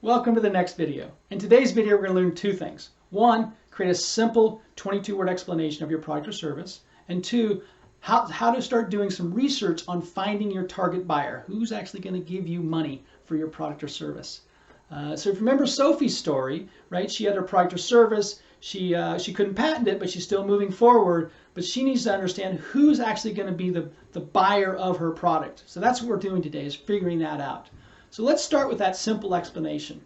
Welcome to the next video. In today's video, we're going to learn two things. One, create a simple 22-word explanation of your product or service. And two, how to start doing some research on finding your target buyer. Who's actually going to give you money for your product or service? So if you remember Sophie's story, right? She had her product or service. She couldn't patent it, but she's still moving forward. But she needs to understand who's actually going to be the buyer of her product. So that's what we're doing today, is figuring that out. So let's start with that simple explanation.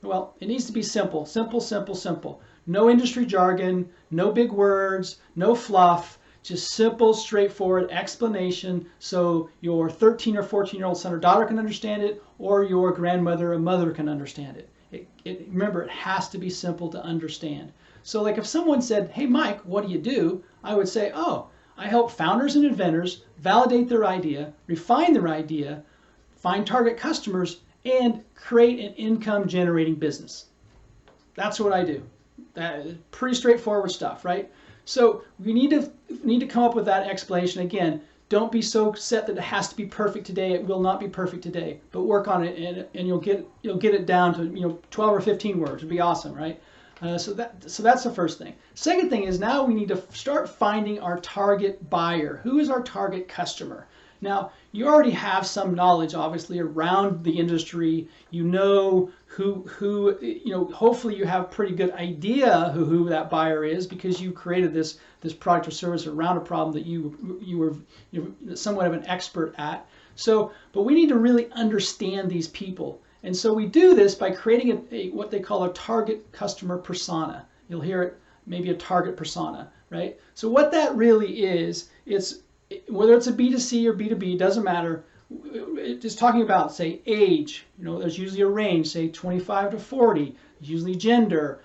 Well, it needs to be simple, simple, simple, simple. No industry jargon, no big words, no fluff, just simple, straightforward explanation so your 13 or 14-year-old son or daughter can understand it, or your grandmother or mother can understand it. Remember, it has to be simple to understand. So like if someone said, "Hey Mike, what do you do?" I would say, "Oh, I help founders and inventors validate their idea, refine their idea, find target customers, and create an income generating business." That's what I do. That is pretty straightforward stuff, right? So we need to come up with that explanation. Again, don't be so set that it has to be perfect today. It will not be perfect today, but work on it, and you'll get it down to 12 or 15 words. It'd be awesome, right? So that's the first thing. Second thing is, now we need to start finding our target buyer. Who is our target customer? Now, you already have some knowledge, obviously, around the industry. You know who hopefully you have a pretty good idea who that buyer is, because you created this product or service around a problem that you were somewhat of an expert at. So, but we need to really understand these people. And so we do this by creating what they call a target customer persona. You'll hear it, maybe a target persona, right? So what that really is, whether it's a B2C or B2B, doesn't matter. It's talking about, say, age. There's usually a range, say 25 to 40. Usually gender.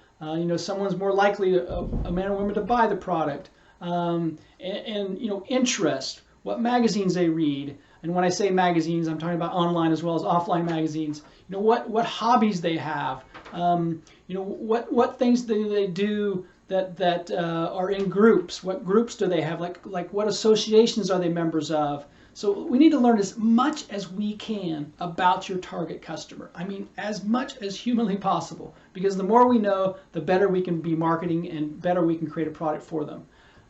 Someone's more likely, a man or woman, to buy the product. And interest, what magazines they read. And when I say magazines, I'm talking about online as well as offline magazines. What hobbies they have. What things do they do that are in groups. What groups do they have? Like what associations are they members of? So we need to learn as much as we can about your target customer. I mean, as much as humanly possible, because the more we know, the better we can be marketing and better we can create a product for them.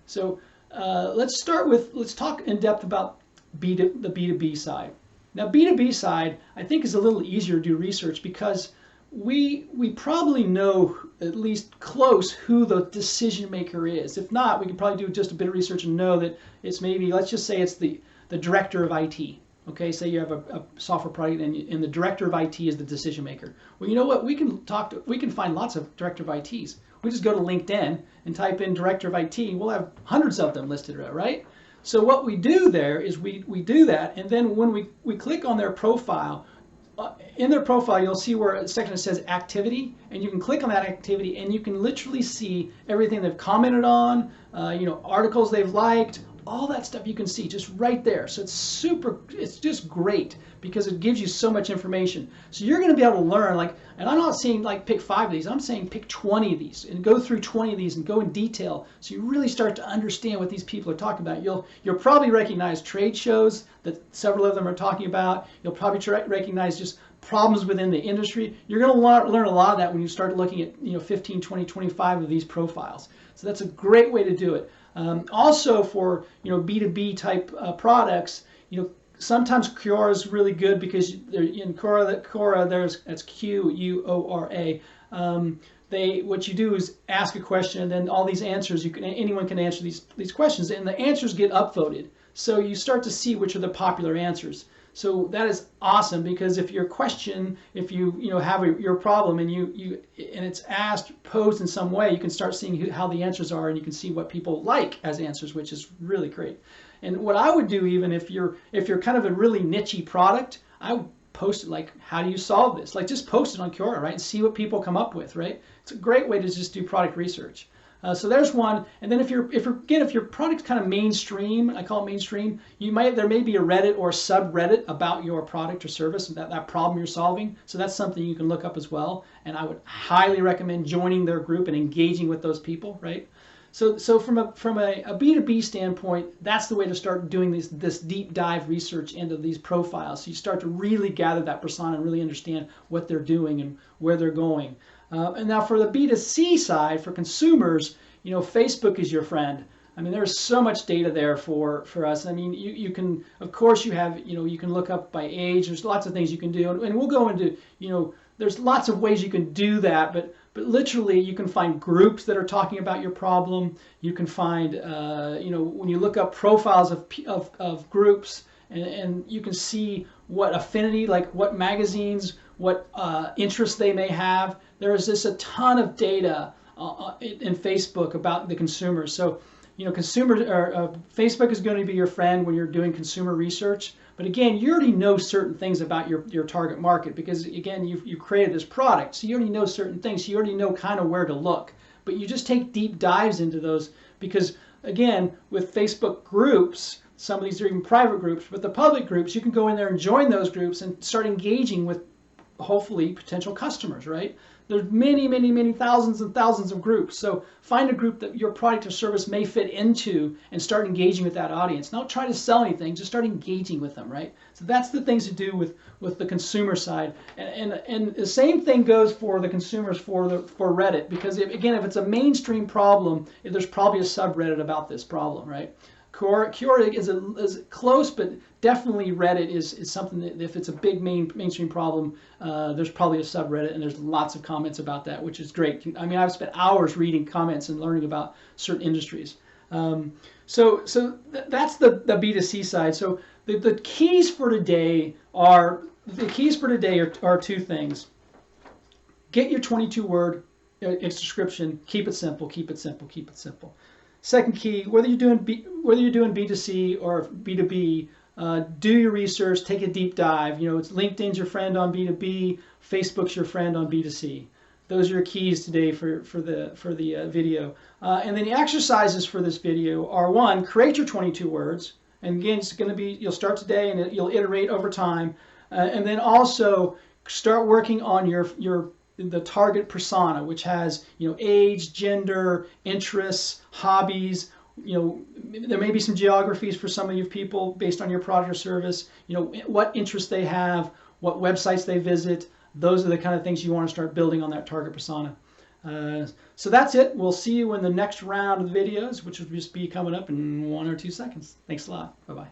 So let's talk in depth about the B2B side. Now, B2B side, I think, is a little easier to do research, because we probably know at least close who the decision maker is. If not, we could probably do just a bit of research and know that it's maybe, let's just say it's the director of IT. Okay, say you have a software product and the director of IT is the decision maker. Well, you know what? We can find lots of director of ITs. We just go to LinkedIn and type in director of IT. We'll have hundreds of them listed, right? So what we do there is we do that, and then when we click on their profile, in their profile, you'll see where a section that says activity, and you can click on that activity, and you can literally see everything they've commented on, articles they've liked, all that stuff you can see just right there. So it's just great, because it gives you so much information. So you're going to be able to learn, and I'm not saying pick 5 of these, I'm saying pick 20 of these and go through 20 of these and go in detail, so you really start to understand what these people are talking about. You'll probably recognize trade shows that several of them are talking about. You'll probably recognize just problems within the industry. You're going to learn a lot of that when you start looking at 15, 20, 25 of these profiles. So that's a great way to do it. Also for B2B type products, sometimes Quora is really good, because in Quora it's Quora. What you do is ask a question, and then all these answers, anyone can answer these questions, and the answers get upvoted. So you start to see which are the popular answers. So that is awesome, because if your question, if you have your problem and it's posed in some way, you can start seeing how the answers are, and you can see what people like as answers, which is really great. And what I would do, even if you're kind of a really niche-y product, I would post it like, how do you solve this? Just post it on Quora, right, and see what people come up with, right? It's a great way to just do product research. So there's one, and then if your product's kind of mainstream, I call it mainstream, there may be a Reddit or a subreddit about your product or service and that problem you're solving. So that's something you can look up as well, and I would highly recommend joining their group and engaging with those people, right? So from a B2B standpoint, that's the way to start doing this deep dive research into these profiles. So you start to really gather that persona and really understand what they're doing and where they're going. And now for the B2C side, for consumers, Facebook is your friend. I mean, there's so much data there for us. I mean, you can, of course, you can look up by age. There's lots of things you can do, and we'll go into, there's lots of ways you can do that, but literally you can find groups that are talking about your problem. You can find, when you look up profiles of groups, and you can see what affinity, like what magazines, what interests they may have. There is just a ton of data in Facebook about the consumers. So, Facebook is going to be your friend when you're doing consumer research. But again, you already know certain things about your target market because, again, you've created this product. So you already know certain things. So you already know kind of where to look. But you just take deep dives into those because, again, with Facebook groups, some of these are even private groups, but the public groups, you can go in there and join those groups and start engaging with, hopefully, potential customers, right? There's many, many, many thousands and thousands of groups. So find a group that your product or service may fit into and start engaging with that audience. Don't try to sell anything, just start engaging with them, right? So that's the things to do with the consumer side. And the same thing goes for the consumers for Reddit, because if it's a mainstream problem, there's probably a subreddit about this problem, right? Quora is close, but definitely Reddit is something that if it's a big mainstream problem, there's probably a subreddit, and there's lots of comments about that, which is great. I mean, I've spent hours reading comments and learning about certain industries. So that's the B2C side. So the keys for today are two things. Get your 22-word description. Keep it simple. Keep it simple. Keep it simple. Second key, whether you're doing B2C or B2B, do your research, take a deep dive. It's LinkedIn's your friend on B2B, Facebook's your friend on B2C. Those are your keys today for the video. And then the exercises for this video are: 1, create your 22 words. And again, it's going to be, you'll start today and you'll iterate over time. And then also start working on the target persona, which has age, gender, interests, hobbies. There may be some geographies for some of you people based on your product or service. What interests they have, what websites they visit. Those are the kind of things you want to start building on that target persona. So that's it. We'll see you in the next round of the videos, which will just be coming up in 1 or 2 seconds. Thanks a lot. Bye-bye.